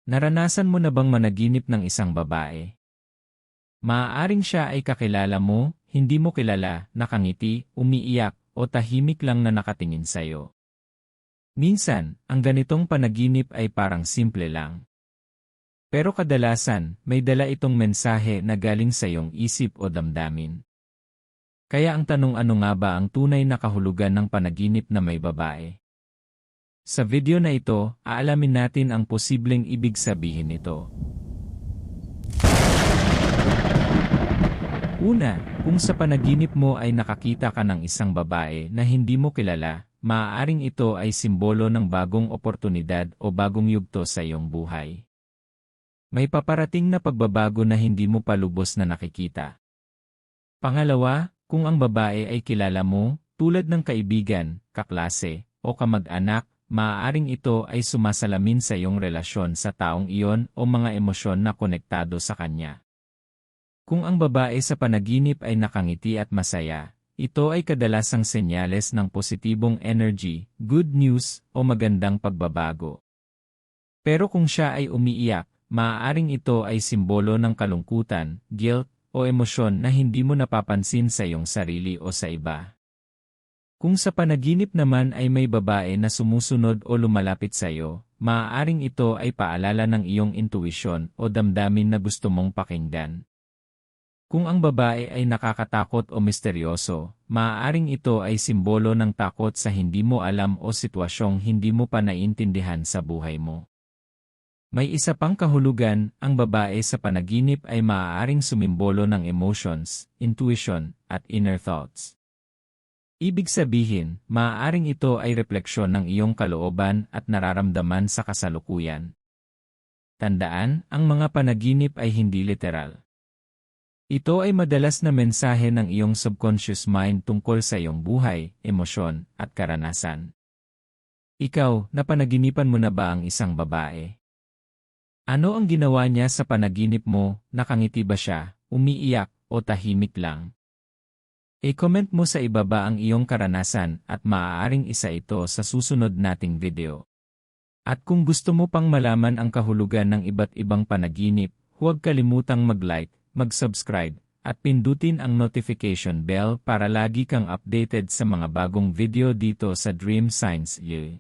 Naranasan mo na bang managinip ng isang babae? Maaaring siya ay kakilala mo, hindi mo kilala, nakangiti, umiiyak, o tahimik lang na nakatingin sa'yo. Minsan, ang ganitong panaginip ay parang simple lang. Pero kadalasan, may dala itong mensahe na galing sa iyong isip o damdamin. Kaya ang tanong, ano nga ba ang tunay na kahulugan ng panaginip na may babae? Sa video na ito, aalamin natin ang posibleng ibig sabihin nito. Una, kung sa panaginip mo ay nakakita ka ng isang babae na hindi mo kilala, maaaring ito ay simbolo ng bagong oportunidad o bagong yugto sa iyong buhay. May paparating na pagbabago na hindi mo pa lubos na nakikita. Pangalawa, kung ang babae ay kilala mo, tulad ng kaibigan, kaklase, o kamag-anak, maaaring ito ay sumasalamin sa iyong relasyon sa taong iyon o mga emosyon na konektado sa kanya. Kung ang babae sa panaginip ay nakangiti at masaya, ito ay kadalasang senyales ng positibong energy, good news, o magandang pagbabago. Pero kung siya ay umiiyak, maaaring ito ay simbolo ng kalungkutan, guilt, o emosyon na hindi mo napapansin sa iyong sarili o sa iba. Kung sa panaginip naman ay may babae na sumusunod o lumalapit sa iyo, maaaring ito ay paalala ng iyong intuisyon o damdamin na gusto mong pakinggan. Kung ang babae ay nakakatakot o misteryoso, maaaring ito ay simbolo ng takot sa hindi mo alam o sitwasyong hindi mo pa naiintindihan sa buhay mo. May isa pang kahulugan, ang babae sa panaginip ay maaaring sumimbolo ng emotions, intuition, at inner thoughts. Ibig sabihin, maaaring ito ay refleksyon ng iyong kalooban at nararamdaman sa kasalukuyan. Tandaan, ang mga panaginip ay hindi literal. Ito ay madalas na mensahe ng iyong subconscious mind tungkol sa iyong buhay, emosyon, at karanasan. Ikaw, napanaginipan mo na ba ang isang babae? Ano ang ginawa niya sa panaginip mo? Nakangiti ba siya, umiiyak, o tahimik lang? I-comment mo sa ibaba ang iyong karanasan at maaaring isa ito sa susunod nating video. At kung gusto mo pang malaman ang kahulugan ng iba't ibang panaginip, huwag kalimutang mag-like, mag-subscribe, at pindutin ang notification bell para lagi kang updated sa mga bagong video dito sa Dream Science U.